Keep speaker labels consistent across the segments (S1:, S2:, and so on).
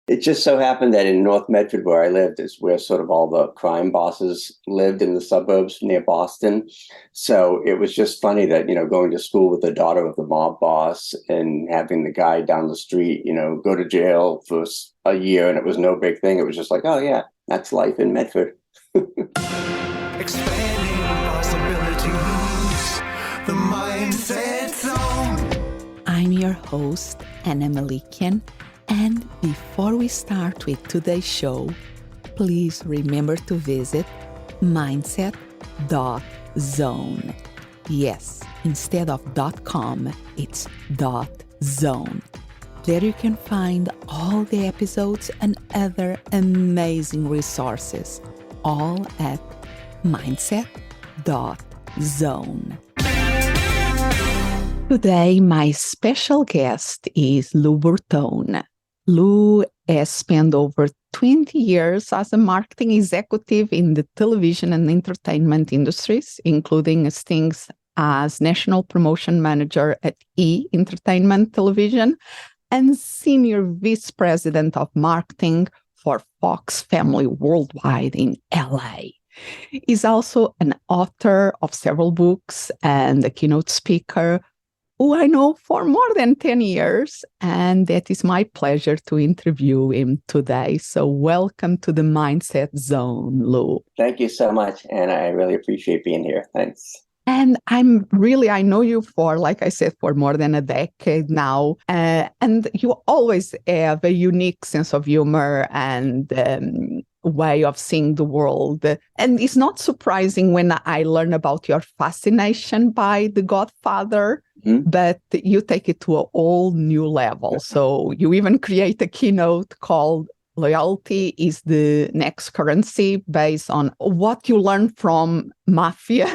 S1: It just so happened that in North Medford, where I lived, is where sort of all the crime bosses lived in the suburbs near Boston. So it was just funny that, going to school with the daughter of the mob boss and having the guy down the street, go to jail for a year, and it was no big thing. It was just like, oh, yeah, that's life in Medford.
S2: Expanding possibilities, the mindset zone.
S3: I'm your host, Anna Melikian, and before we start with today's show, please remember to visit mindset.zone. Yes, instead of .com, it's .zone. There you can find all the episodes and other amazing resources, all at mindset.zone. Today, my special guest is Lou Bortone. Lou has spent over 20 years as a marketing executive in the television and entertainment industries, including stints as National Promotion Manager at E! Entertainment Television and Senior Vice President of Marketing for Fox Family Worldwide in LA. He's also an author of several books and a keynote speaker who I know for more than 10 years, and that is my pleasure to interview him today. So welcome to the Mindset Zone, Lou.
S1: Thank you so much, and I really appreciate being here. Thanks.
S3: And I know you for, like I said, for more than a decade now, and you always have a unique sense of humor and way of seeing the world. And it's not surprising when I learn about your fascination by The Godfather, but you take it to a whole new level. So you even create a keynote called Loyalty is the Next Currency, based on what you learned from Mafia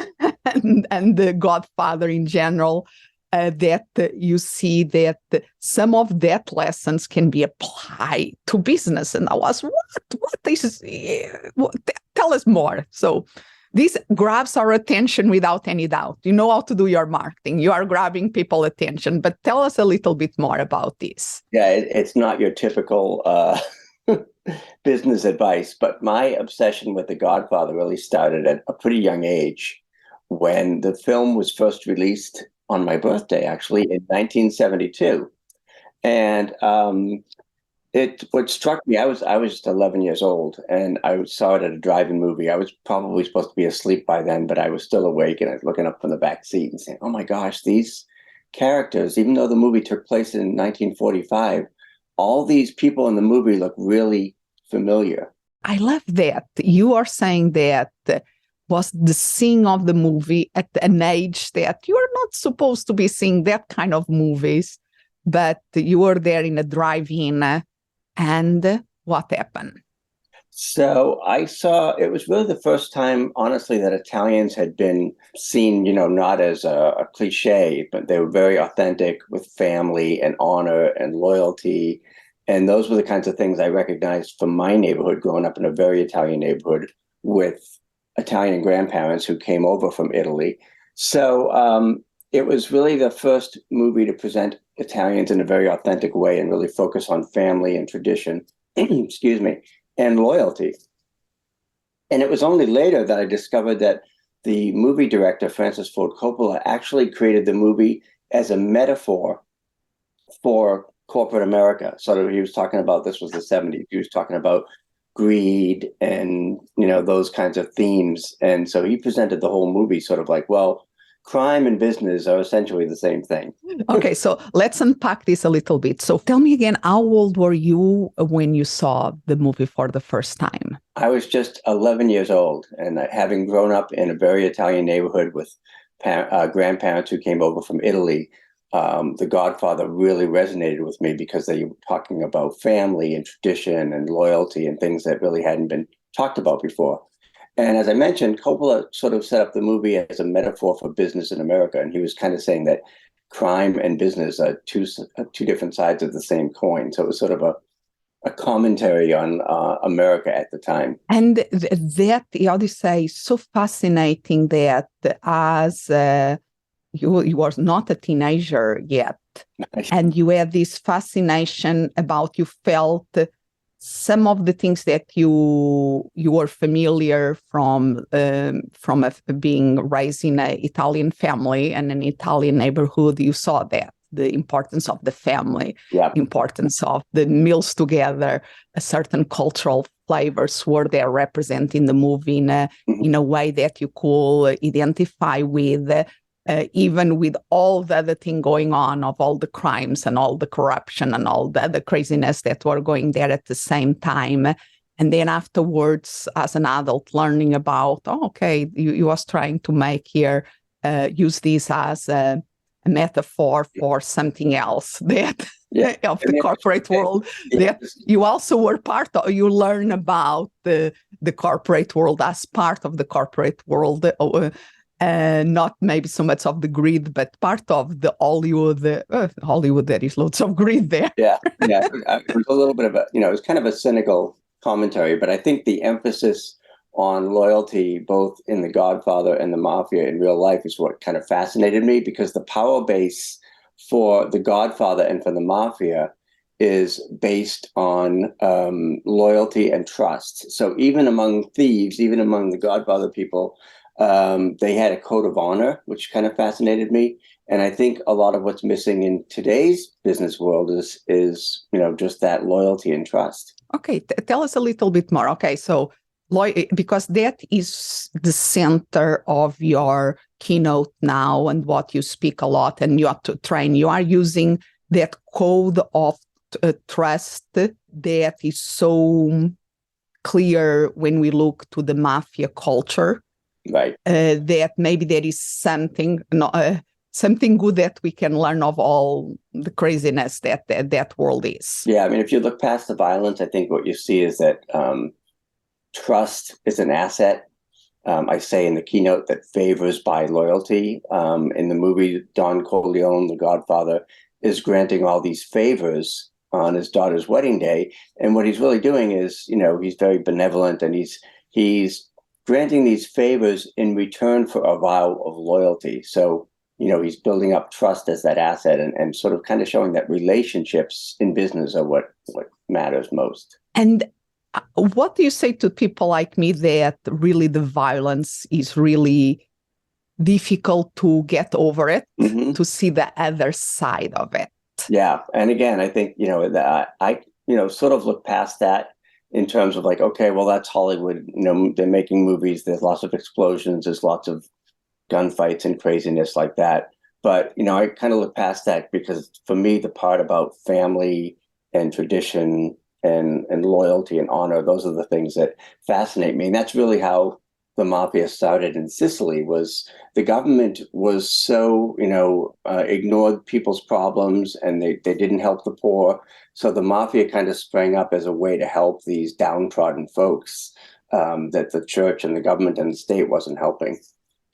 S3: and The Godfather in general, that you see that some of that lessons can be applied to business. And I was, tell us more. So this grabs our attention without any doubt. You know how to do your marketing. You are grabbing people's attention, but tell us a little bit more about this.
S1: Yeah, it's not your typical business advice, but my obsession with The Godfather really started at a pretty young age when the film was first released on my birthday, actually, in 1972. And what struck me, I was just 11 years old, and I saw it at a drive-in movie. I was probably supposed to be asleep by then, but I was still awake, and I was looking up from the back seat and saying, oh my gosh, these characters, even though the movie took place in 1945, all these people in the movie look really familiar.
S3: I love that. You are saying that was the seeing of the movie at an age that you are not supposed to be seeing that kind of movies, but you were there in a drive-in, and what happened?
S1: So I saw, it was really the first time, honestly, that Italians had been seen, not as a cliche, but they were very authentic with family and honor and loyalty. And those were the kinds of things I recognized from my neighborhood, growing up in a very Italian neighborhood with Italian grandparents who came over from Italy. So it was really the first movie to present Italians in a very authentic way and really focus on family and tradition, excuse me, and loyalty. And it was only later that I discovered that the movie director, Francis Ford Coppola, actually created the movie as a metaphor for corporate America. So he was talking about, this was the 70s, he was talking about greed and, those kinds of themes. And so he presented the whole movie sort of like, well, crime and business are essentially the same thing.
S3: Okay, so let's unpack this a little bit. So tell me again, how old were you when you saw the movie for the first time?
S1: I was just 11 years old, and having grown up in a very Italian neighborhood with grandparents who came over from Italy, The Godfather really resonated with me because they were talking about family and tradition and loyalty and things that really hadn't been talked about before. And as I mentioned, Coppola sort of set up the movie as a metaphor for business in America. And he was kind of saying that crime and business are two different sides of the same coin. So it was sort of a commentary on America at the time.
S3: And that, how do you say, so fascinating that as you were not a teenager yet, and you had this fascination about, you felt some of the things that you are familiar from being raised in an Italian family and an Italian neighborhood, you saw that the importance of the family, importance of the meals together, a certain cultural flavors were there represented in the movie in a way that you could identify with. Even with all the other thing going on of all the crimes and all the corruption and all the craziness that were going there at the same time. And then afterwards, as an adult, learning about, you was trying to make here, use this as a metaphor for something else that of the corporate world that you also were part of. You learn about the corporate world as part of the corporate world. Not maybe so much of the greed, but part of the Hollywood. Hollywood, there is lots of greed there.
S1: It was a little bit of it was kind of a cynical commentary, but I think the emphasis on loyalty, both in The Godfather and the Mafia in real life, is what kind of fascinated me, because the power base for The Godfather and for the Mafia is based on loyalty and trust. So even among thieves, even among the Godfather people, they had a code of honor, which kind of fascinated me. And I think a lot of what's missing in today's business world is just that loyalty and trust.
S3: Okay, tell us a little bit more. Okay, so because that is the center of your keynote now and what you speak a lot and you have to train. You are using that code of trust that is so clear when we look to the Mafia culture.
S1: Right.
S3: That maybe there is something good that we can learn of all the craziness that world is.
S1: Yeah, I mean, if you look past the violence, I think what you see is that trust is an asset. I say in the keynote that favors buy loyalty. In the movie, Don Corleone, The Godfather, is granting all these favors on his daughter's wedding day. And what he's really doing is, he's very benevolent, and he's granting these favors in return for a vow of loyalty. So, he's building up trust as that asset and sort of kind of showing that relationships in business are what matters most.
S3: And what do you say to people like me that really the violence is really difficult to get over it, to see the other side of it?
S1: Yeah. And again, I think, that I sort of look past that in terms of like, okay, well, that's Hollywood. They're making movies. There's lots of explosions. There's lots of gunfights and craziness like that. But, I kind of look past that, because for me, the part about family and tradition and loyalty and honor, those are the things that fascinate me. And that's really how the Mafia started in Sicily. Was the government was so, ignored people's problems, and they didn't help the poor. So the Mafia kind of sprang up as a way to help these downtrodden folks that the church and the government and the state wasn't helping.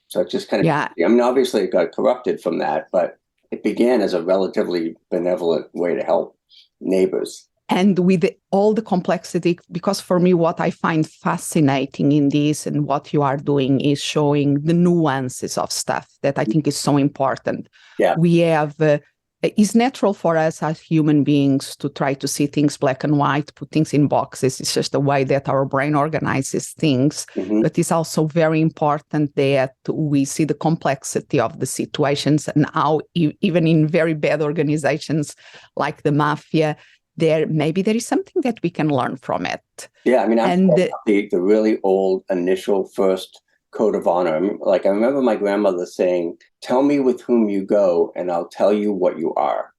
S1: So it just kind of, I mean, obviously it got corrupted from that, but it began as a relatively benevolent way to help neighbors.
S3: And with all the complexity, because for me, what I find fascinating in this and what you are doing is showing the nuances of stuff that I think is so important.
S1: Yeah.
S3: We have, it's natural for us as human beings to try to see things black and white, put things in boxes. It's just the way that our brain organizes things. But it's also very important that we see the complexity of the situations and how even in very bad organizations like the Mafia, there is something that we can learn from it.
S1: Yeah, I mean, the really old initial first code of honor. I remember my grandmother saying, "Tell me with whom you go, and I'll tell you what you are."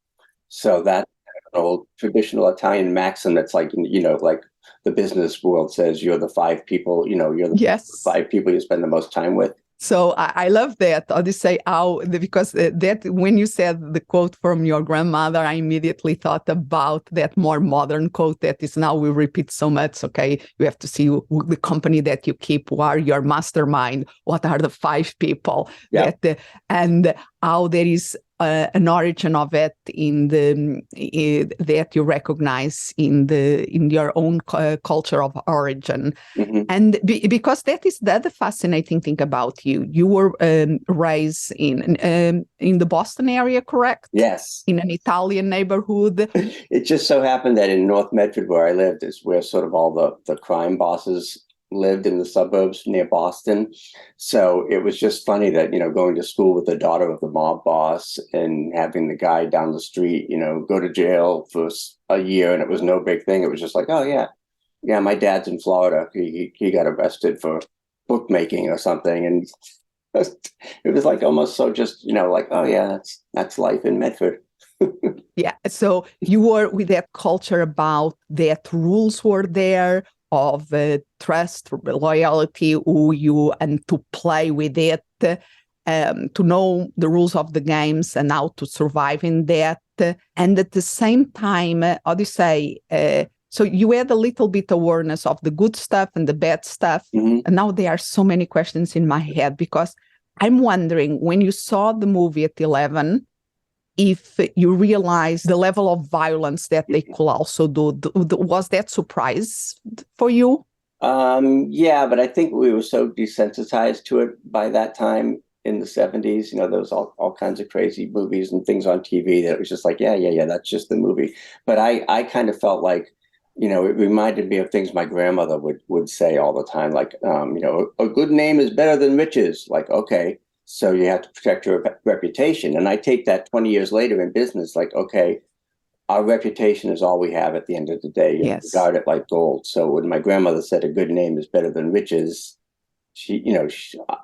S1: So that's an old traditional Italian maxim that's like the business world says, you're the five people, you're the five people you spend the most time with.
S3: So I love that. I'll just say because that when you said the quote from your grandmother, I immediately thought about that more modern quote that is now we repeat so much. Okay, you have to see the company that you keep, who are your mastermind, what are the five people and how there is an origin of it in that you recognize in your own culture of origin.
S1: Mm-hmm.
S3: And because that is the other fascinating thing about you. You were raised in the Boston area, correct?
S1: Yes.
S3: In an Italian neighborhood.
S1: It just so happened that in North Medford, where I lived, is where sort of all the crime bosses lived, in the suburbs near Boston. So it was just funny that, going to school with the daughter of the mob boss and having the guy down the street, go to jail for a year, and it was no big thing. It was just like, oh, yeah, my dad's in Florida. He got arrested for bookmaking or something. And it was like almost so just, like, oh, yeah, that's life in Medford.
S3: Yeah. So you were with that culture about that rules were there of trust, loyalty, and to play with it, to know the rules of the games and how to survive in that. And at the same time, how do you say, so you had a little bit awareness of the good stuff and the bad stuff.
S1: Mm-hmm.
S3: And now there are so many questions in my head, because I'm wondering, when you saw the movie at 11, if you realize the level of violence that they could also do, was that surprise for you?
S1: Yeah, but I think we were so desensitized to it by that time in the 70s. There was all kinds of crazy movies and things on TV that it was just like, yeah, that's just the movie. But I kind of felt like, it reminded me of things my grandmother would say all the time, like, a good name is better than riches. Like, okay. So you have to protect your reputation. And I take that 20 years later in business, like, okay, our reputation is all we have at the end of the day.
S3: Yes.
S1: Guard it like gold. So when my grandmother said a good name is better than riches,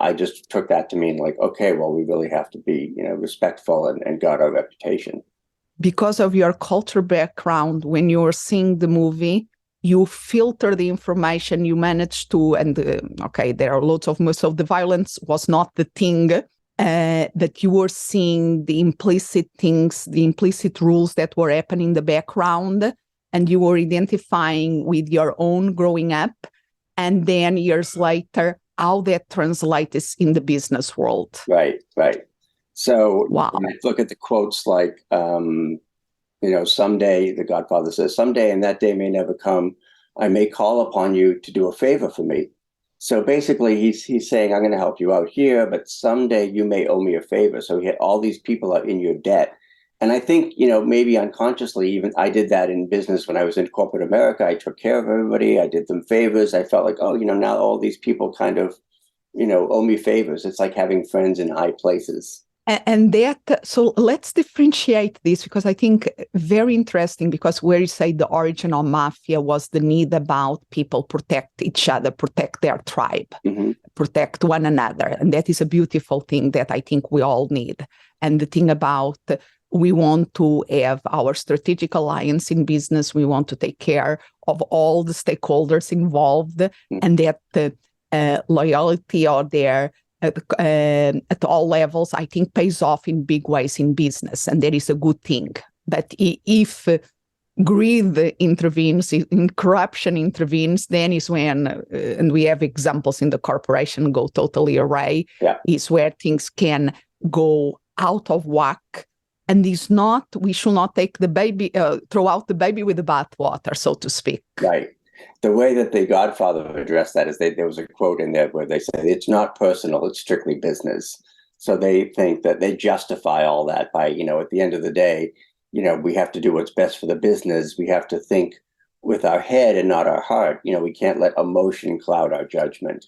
S1: I just took that to mean like, okay, well, we really have to be, respectful and guard our reputation.
S3: Because of your culture background, when you were seeing the movie, you filter the information, you manage to, and okay, there are lots of, most of the violence was not the thing that you were seeing, the implicit things, the implicit rules that were happening in the background, and you were identifying with your own growing up, and then years later, how that translates in the business world.
S1: Right. So
S3: wow.
S1: When I look at the quotes like, someday, the Godfather says, someday, and that day may never come, I may call upon you to do a favor for me. So basically, he's saying, I'm going to help you out here, but someday you may owe me a favor. So he had all these people are in your debt. And I think, maybe unconsciously, even I did that in business when I was in corporate America. I took care of everybody. I did them favors. I felt like, oh, now all these people kind of, owe me favors. It's like having friends in high places.
S3: And that, so let's differentiate this, because I think very interesting, because where you say the origin of Mafia was the need about people protect each other, protect their tribe,
S1: mm-hmm.
S3: protect one another. And that is a beautiful thing that I think we all need. And the thing about we want to have our strategic alliance in business, we want to take care of all the stakeholders involved, mm-hmm. and that loyalty or their at all levels, I think pays off in big ways in business. And that is a good thing. But if greed intervenes, in corruption intervenes, then is when, and we have examples in the corporation go totally awry, is where things can go out of whack. And we should not take the baby, throw out the baby with the bathwater, so to speak.
S1: Right. The way that the Godfather addressed that is there was a quote in there where they said, it's not personal, it's strictly business. So they think that they justify all that by, at the end of the day, we have to do what's best for the business. We have to think with our head and not our heart. We can't let emotion cloud our judgment.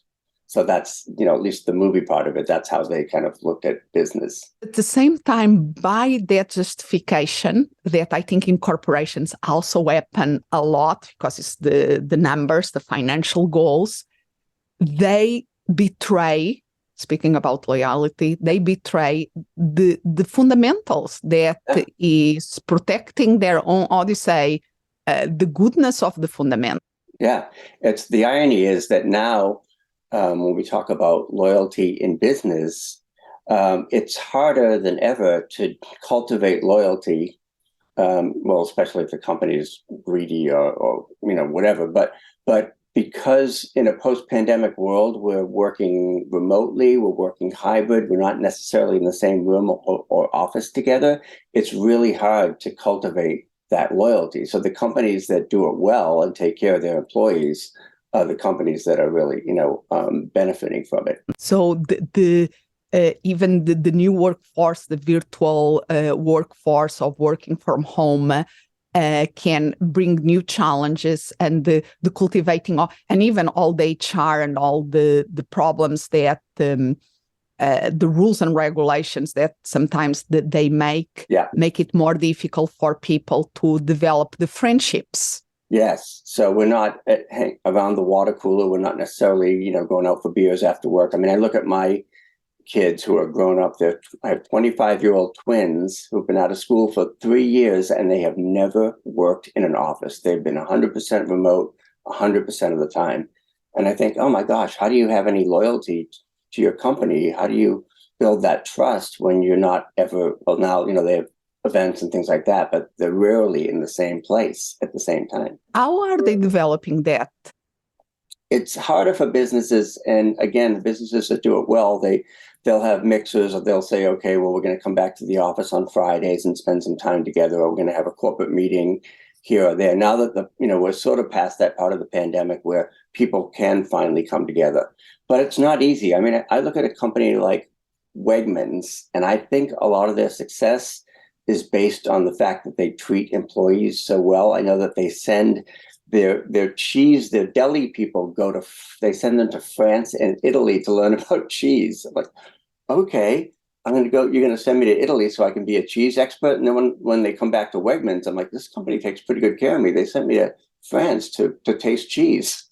S1: So that's, at least the movie part of it, that's how they kind of looked at business.
S3: At the same time, by that justification, that I think in corporations also happen a lot, because it's the numbers, the financial goals, they betray, speaking about loyalty, they betray the fundamentals that is protecting their own, how do you say, the goodness of the fundament.
S1: Yeah, it's the irony is that now, when we talk about loyalty in business, it's harder than ever to cultivate loyalty. Well, especially if the company is greedy or whatever. But because in a post-pandemic world, we're working remotely, we're working hybrid, we're not necessarily in the same room or office together, it's really hard to cultivate that loyalty. So the companies that do it well and take care of their employees are the companies that are really, benefiting from it.
S3: So even the new workforce, the virtual workforce of working from home, can bring new challenges, and the cultivating and even all the HR and all the problems that the rules and regulations that sometimes they make it more difficult for people to develop the friendships.
S1: Yes. So we're not around the water cooler. We're not necessarily, going out for beers after work. I mean, I look at my kids who are grown up. I have 25-year-old twins who've been out of school for 3 years, and they have never worked in an office. They've been 100% remote 100% of the time. And I think, oh my gosh, how do you have any loyalty to your company? How do you build that trust when you're not ever, well, now, they have events and things like that, but they're rarely in the same place at the same time.
S3: How are they developing that?
S1: It's harder for businesses. And again, businesses that do it well, they'll have mixers, or they'll say, okay, well, we're going to come back to the office on Fridays and spend some time together, or we're going to have a corporate meeting here or there. Now that we're sort of past that part of the pandemic where people can finally come together, but it's not easy. I mean, I look at a company like Wegmans, and I think a lot of their success is based on the fact that they treat employees so well. I know that they send their cheese, their deli people they send them to France and Italy to learn about cheese. I'm like, okay, you're going to send me to Italy so I can be a cheese expert. And then when they come back to Wegmans, I'm like, this company takes pretty good care of me. They sent me to France to taste cheese.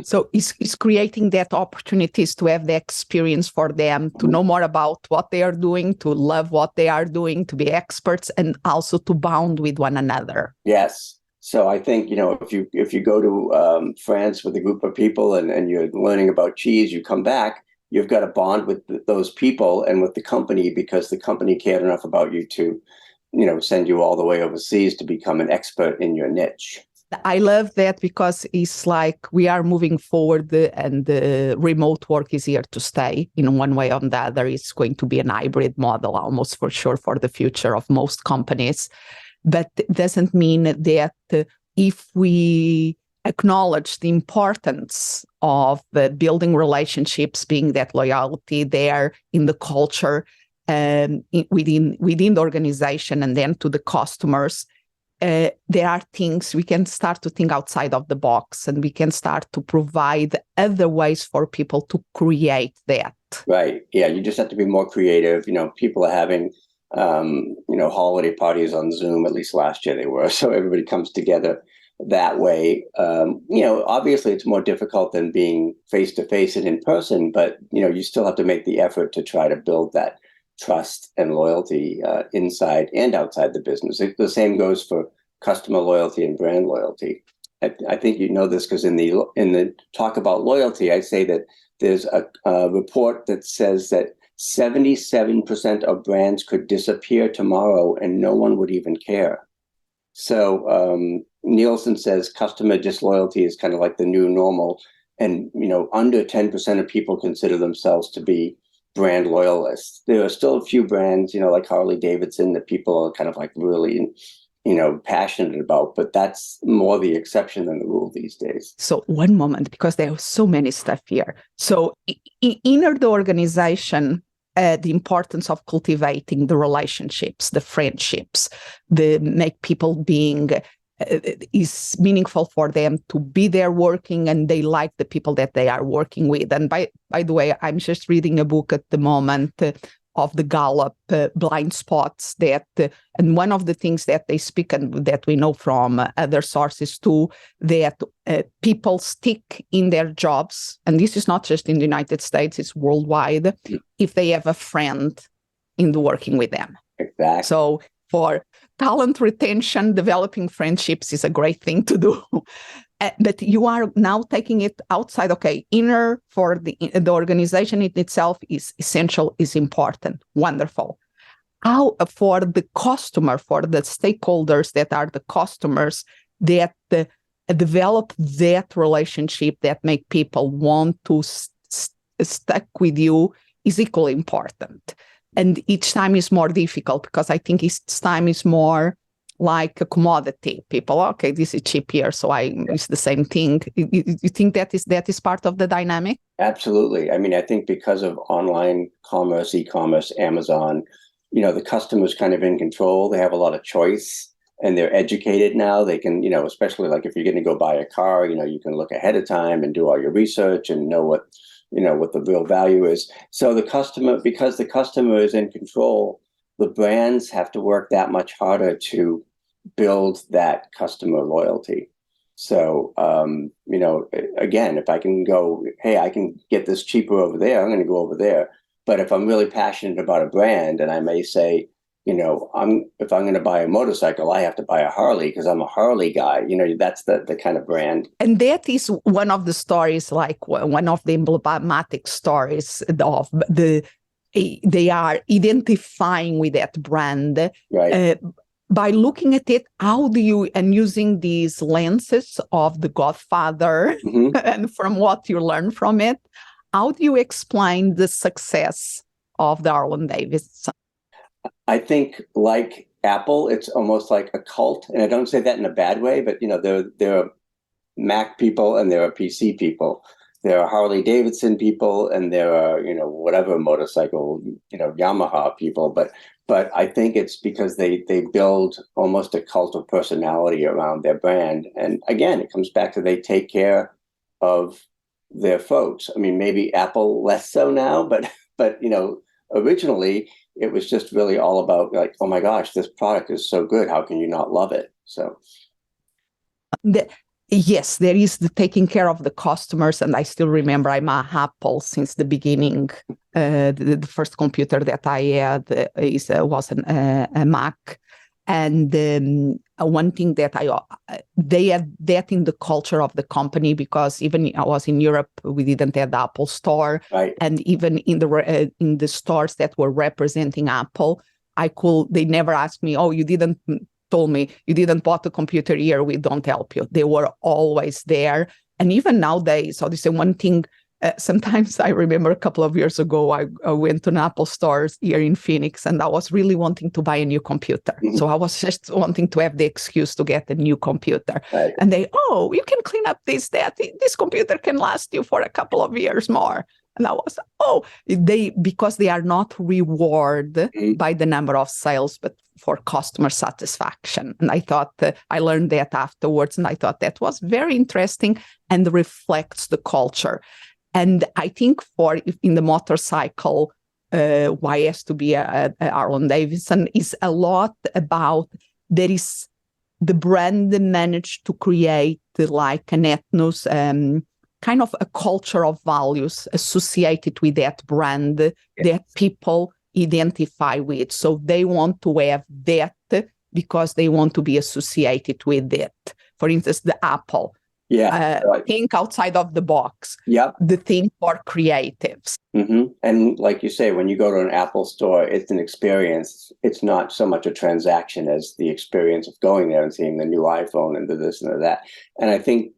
S1: So
S3: it's creating that opportunities to have the experience for them, to know more about what they are doing, to love what they are doing, to be experts, and also to bond with one another.
S1: Yes. So I think, if you go to France with a group of people and you're learning about cheese, you come back, you've got to bond with those people and with the company, because the company cared enough about you to, send you all the way overseas to become an expert in your niche.
S3: I love that, because it's like we are moving forward, and the remote work is here to stay in one way or the other. It's going to be an hybrid model almost for sure for the future of most companies. But it doesn't mean that if we acknowledge the importance of building relationships, being that loyalty there in the culture, within the organization, and then to the customers, there are things we can start to think outside of the box, and we can start to provide other ways for people to create that.
S1: Right. Yeah. You just have to be more creative. People are having holiday parties on Zoom. At least last year they were. So everybody comes together that way. Obviously it's more difficult than being face to face and in person, but you still have to make the effort to try to build that trust and loyalty inside and outside the business. The same goes for customer loyalty and brand loyalty. I think this because in the talk about loyalty, I say that there's a report that says that 77% of brands could disappear tomorrow and no one would even care. So Nielsen says customer disloyalty is kind of like the new normal. And, under 10% of people consider themselves to be brand loyalists. There are still a few brands, like Harley Davidson, that people are kind of like really, passionate about, but that's more the exception than the rule these days.
S3: So one moment, because there are so many stuff here. So inner the organization, the importance of cultivating the relationships, the friendships, the make people being is meaningful for them to be there working, and they like the people that they are working with. And by the way, I'm just reading a book at the moment of the Gallup blind spots and one of the things that they speak and that we know from other sources too, that people stick in their jobs, and this is not just in the United States, it's worldwide, if they have a friend in the working with them.
S1: Exactly.
S3: So for talent retention, developing friendships is a great thing to do. But you are now taking it outside. Okay, inner for the organization in itself is essential, is important, wonderful. How for the customer, for the stakeholders that are the customers, that develop that relationship that make people want to stick with you is equally important. And each time is more difficult because I think each time is more like a commodity. People, okay, this is cheap here, so it's the same thing. You think that is part of the dynamic?
S1: Absolutely. I mean, I think because of online commerce, e-commerce, Amazon, the customer's kind of in control. They have a lot of choice and they're educated now. They can, especially like if you're going to go buy a car, you can look ahead of time and do all your research and know what the real value is. So because the customer is in control, the brands have to work that much harder to build that customer loyalty. So, again, if I can go, hey, I can get this cheaper over there, I'm going to go over there. But if I'm really passionate about a brand and I may say, if I'm going to buy a motorcycle, I have to buy a Harley because I'm a Harley guy. That's the kind of brand.
S3: And that is one of the stories, like one of the emblematic stories of they are identifying with that brand.
S1: Right.
S3: By looking at it, how do you, and using these lenses of the Godfather, and from what you learn from it, how do you explain the success of the Harley Davidson?
S1: I think like Apple, it's almost like a cult. And I don't say that in a bad way, but there are Mac people and there are PC people. There are Harley Davidson people and there are, whatever motorcycle, Yamaha people. But I think it's because they build almost a cult of personality around their brand. And again, it comes back to they take care of their folks. I mean, maybe Apple less so now, but originally it was just really all about like, oh my gosh, this product is so good. How can you not love it? So.
S3: Yes, there is the taking care of the customers. And I still remember I'm a Apple since the beginning. The first computer that I had was a Mac. And one thing that they had that in the culture of the company, because even I was in Europe, we didn't have the Apple store.
S1: Right.
S3: And even in the stores that were representing Apple, they never asked me, oh, you didn't told me you didn't bought a computer here, we don't help you. They were always there. And even nowadays, so this is one thing. Sometimes I remember a couple of years ago, I went to an Apple store here in Phoenix and I was really wanting to buy a new computer. Mm-hmm. So I was just wanting to have the excuse to get a new computer. Right. And you can clean up this computer can last you for a couple of years more. And I was, because they are not rewarded by the number of sales, but for customer satisfaction. And I thought I learned that afterwards. And I thought that was very interesting and reflects the culture. And I think in the motorcycle, why it has to be a Harley Davidson is a lot about the brand managed to create like an ethnos, kind of a culture of values associated with that brand that people identify with. So they want to have that because they want to be associated with it. For instance, the Apple.
S1: Yeah.
S3: Think outside of the box.
S1: Yeah.
S3: The thing for creatives.
S1: Mm-hmm. And like you say, when you go to an Apple store, it's an experience. It's not so much a transaction as the experience of going there and seeing the new iPhone and the this and the that. And I think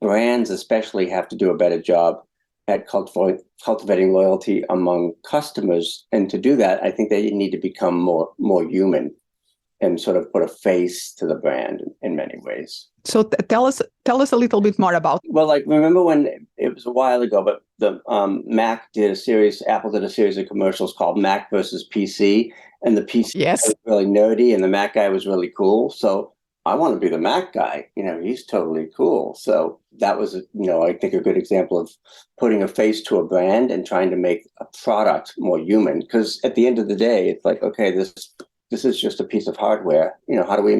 S1: brands especially have to do a better job at cultivating loyalty among customers. And to do that, I think they need to become more human and sort of put a face to the brand in many ways.
S3: So tell us a little bit more about.
S1: Well, like remember when it was a while ago, but the Apple did a series of commercials called Mac versus PC, and the PC was really nerdy, and the Mac guy was really cool. So I want to be the Mac guy. He's totally cool. So that was, I think a good example of putting a face to a brand and trying to make a product more human. Because at the end of the day, it's like, okay, this is just a piece of hardware. How do we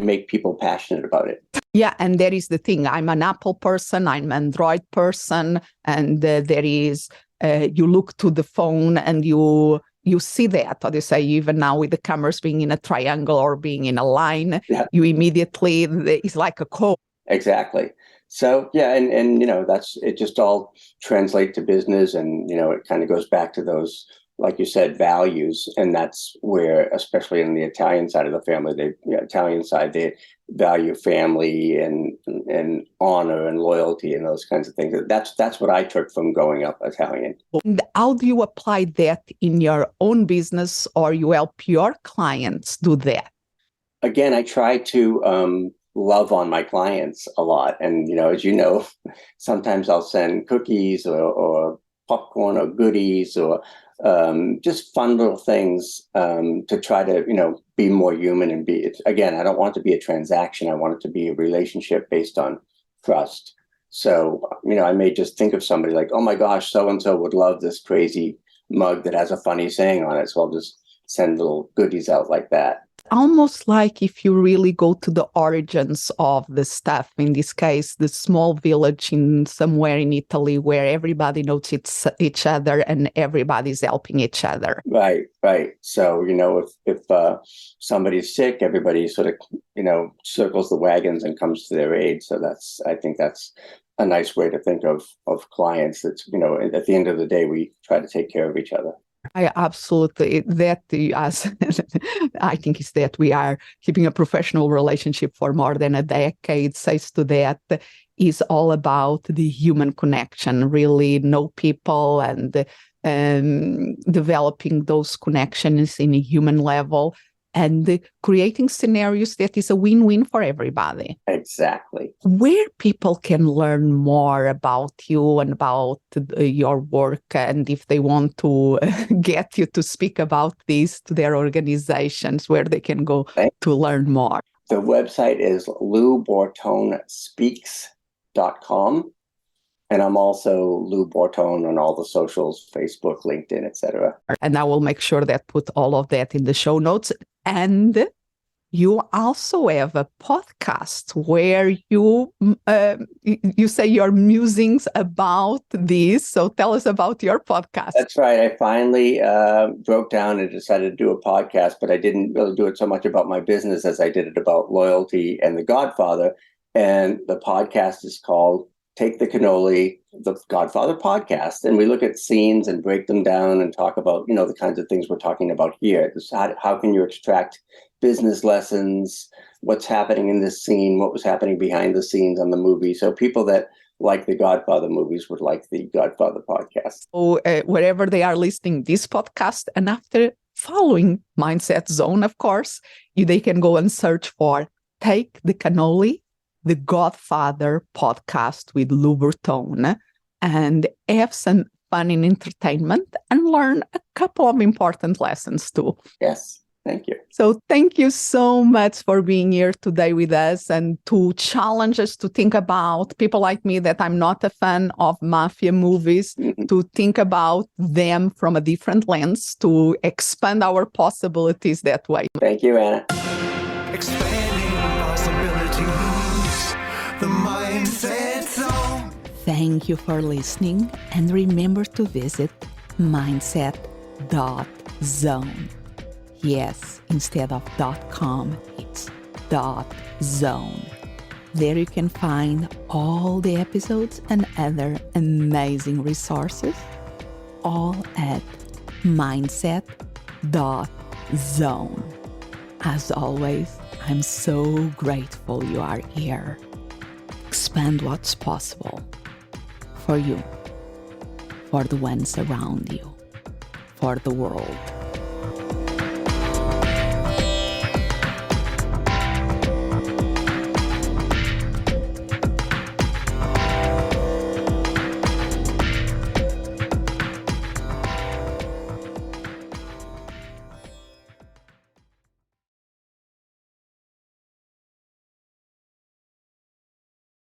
S1: make people passionate about it?
S3: Yeah, and there is the thing. I'm an Apple person. I'm an Android person, and there is you look to the phone and you see that, or they say even now with the cameras being in a triangle or being in a line, you immediately, it's like a code.
S1: Exactly. So, yeah, and that's, it just all translates to business, and, it kind of goes back to those like you said, values. And that's where, especially in the Italian side of the family, they value family and honor and loyalty and those kinds of things. That's what I took from growing up Italian.
S3: And how do you apply that in your own business, or you help your clients do that?
S1: Again, I try to love on my clients a lot. And, as you know, sometimes I'll send cookies or popcorn or goodies or just fun little things to try to, be more human and again, I don't want it to be a transaction. I want it to be a relationship based on trust. So, I may just think of somebody like, oh my gosh, so-and-so would love this crazy mug that has a funny saying on it. So I'll just send little goodies out like that.
S3: Almost like if you really go to the origins of the stuff, in this case, the small village in somewhere in Italy where everybody knows each other and everybody's helping each other.
S1: Right. So, if somebody's sick, everybody sort of, circles the wagons and comes to their aid. So I think that's a nice way to think of clients. That's, at the end of the day, we try to take care of each other.
S3: I absolutely, I think it's that we are keeping a professional relationship for more than a decade, says to that is all about the human connection, really know people and developing those connections in a human level and creating scenarios that is a win-win for everybody.
S1: Exactly.
S3: Where people can learn more about you and about your work, and if they want to get you to speak about this to their organizations, where they can go to learn more.
S1: The website is loubortonespeaks.com. And I'm also Lou Bortone on all the socials, Facebook, LinkedIn, etc.
S3: And I will make sure that put all of that in the show notes. And you also have a podcast where you say your musings about this. So tell us about your podcast.
S1: That's right. I finally broke down and decided to do a podcast, but I didn't really do it so much about my business as I did it about loyalty and The Godfather. And the podcast is called Take the Cannoli, the Godfather podcast, and we look at scenes and break them down and talk about, the kinds of things we're talking about here. How can you extract business lessons? What's happening in this scene? What was happening behind the scenes on the movie? So people that like the Godfather movies would like the Godfather podcast.
S3: So wherever they are listening this podcast, and after following Mindset Zone, of course, they can go and search for Take the Cannoli, the Godfather podcast with Lou Bortone, and have some fun in entertainment and learn a couple of important lessons too.
S1: Yes, thank you.
S3: So thank you so much for being here today with us and to challenge us to think about people like me that I'm not a fan of mafia movies, to think about them from a different lens, to expand our possibilities that way.
S1: Thank you, Anna.
S2: Expanding possibilities, the Mindset Zone.
S3: Thank you for listening, and remember to visit mindset.zone. Yes, instead of .com, it's .zone. There you can find all the episodes and other amazing resources, all at mindset.zone. As always, I'm so grateful you are here. Expand what's possible for you, for the ones around you, for the world.